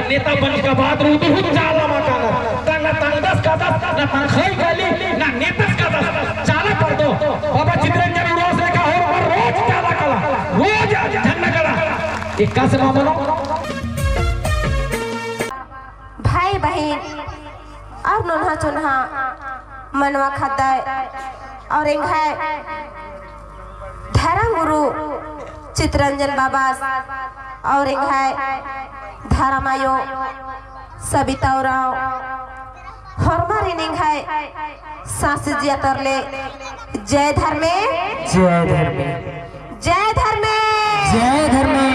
नेता बन का बात रू तो चाला मकाना ना तंगदस का दस ना तंखई गली ना नेतस का दस चाला कर दो बाबा चित्रंजन रोज ने कहा और रोज चाला कला रोज झंडा कला इक्का से मामलो भाई बहन और नोन्हा चुन्हा मनवा खद्दा और एक है धर्म गुरु चित्रंजन बाबा और एक है धर्मायो सबिता उराव हरमारी निंग है सासी जिया तरले जय धर्मे जय धर्मे जय धर्मे जय धर्मे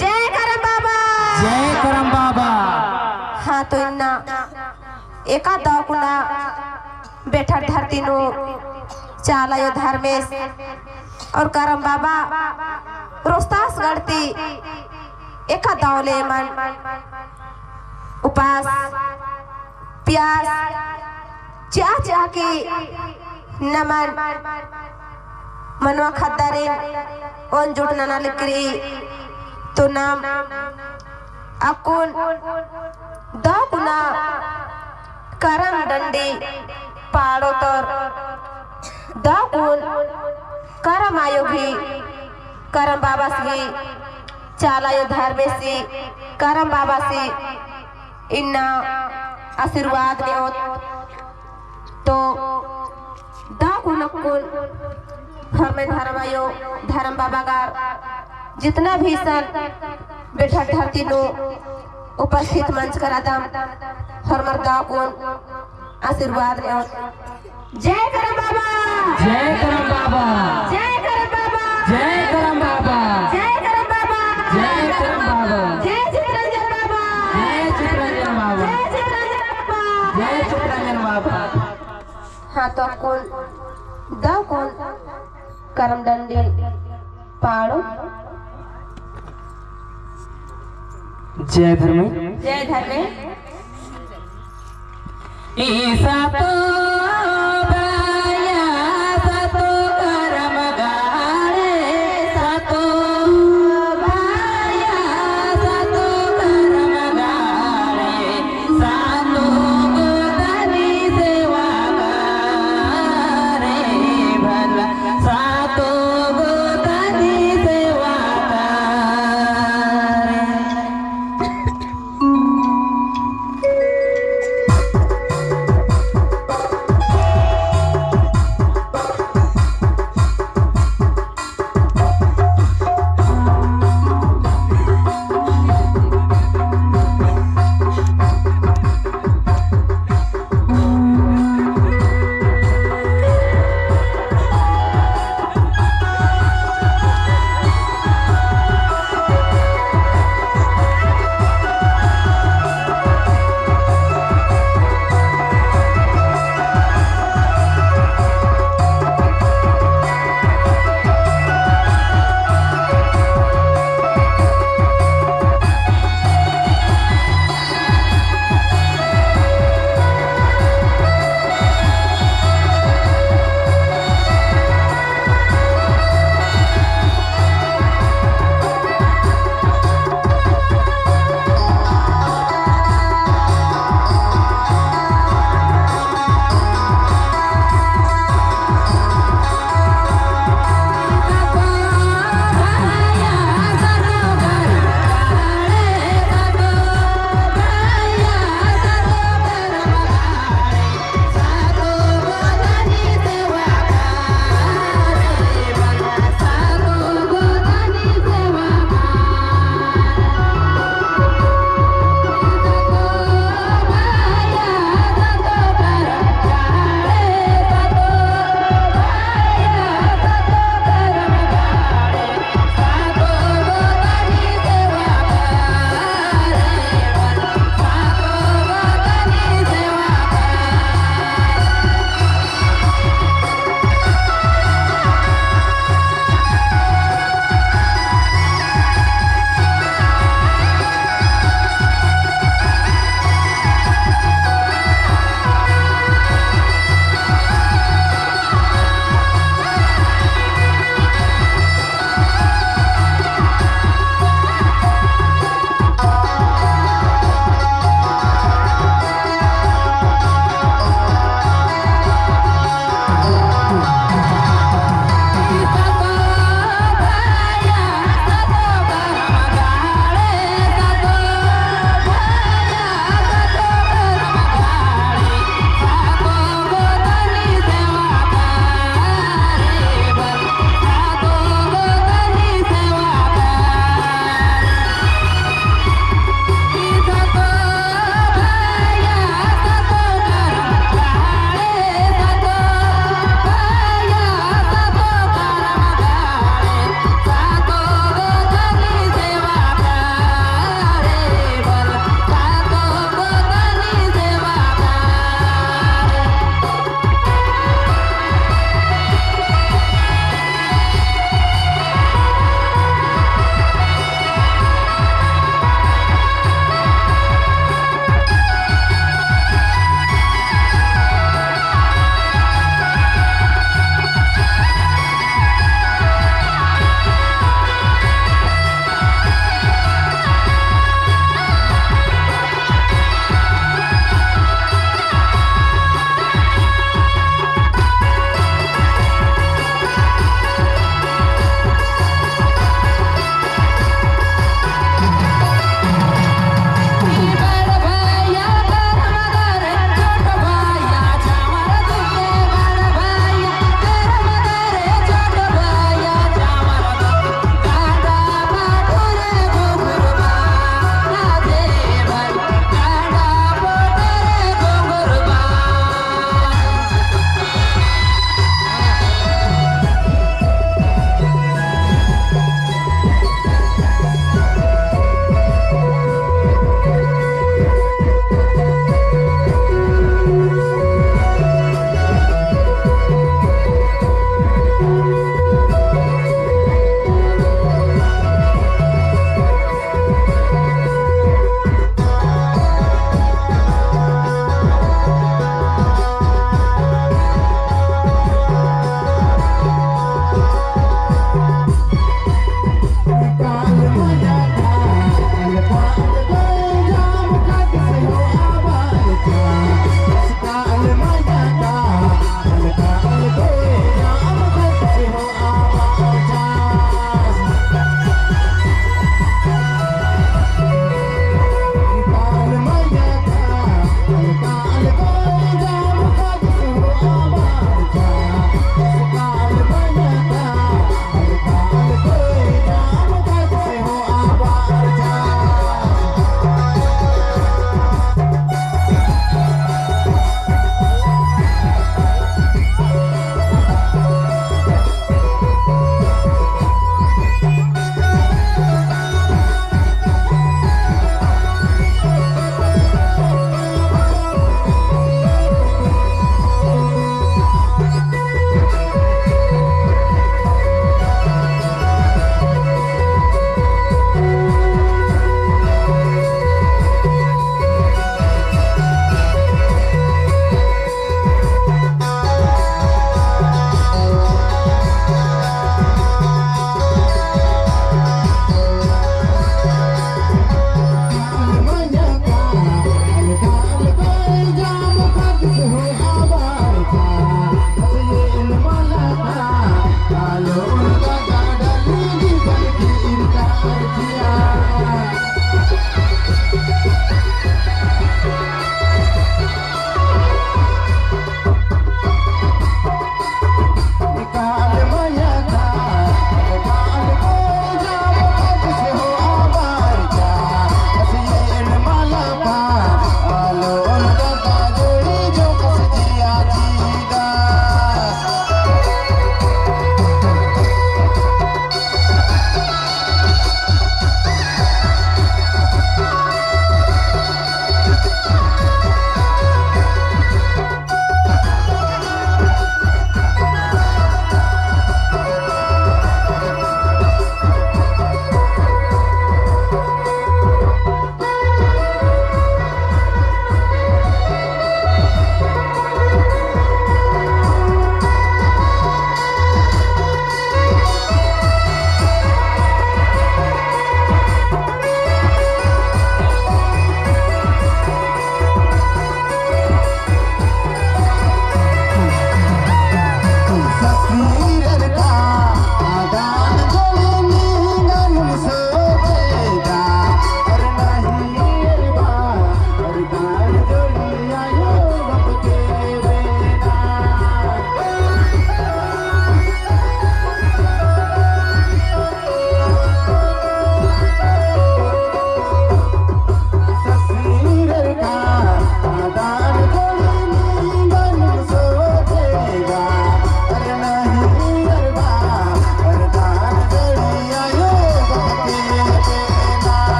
जय करम बाबा जय करम बाबा। हाँ तो इन्ना एका दाकुना बैठा धरती नो चाला यो धर्मेश और करम बाबा रोस्तास गढ़ती एका दावले मन उपास प्यास चा चा की नमन मनवा खद्दारे ओन जुटना ना लिखरी तो नाम अकुन दाकुना करम डंडी पाड़ो तर दाकुन करम आयो भी करम बाबा सी चालायो धर्मेसी करम बाबा सी इन्ना आशीर्वाद ने तो दाकुन अकुन हमें धर्मायो धर्म बाबा का जितना भी सन बैठा धरती नो उपस्थित मंच करा दम हरमर दाकुन आशीर्वाद ने जय करम बाबा जय करम बाबा जय करम बाबा जय करम बाबा जय करम बाबा जय करम बाबा जय चित्रंजन बाबा जय चित्रंजन बाबा जय चित्रंजन बाबा जय चित्रंजन बाबा। हाँ तो कौन दाव कौन करम डंडी पाड़ो जय धर्मे जय धर्मे ईसा तो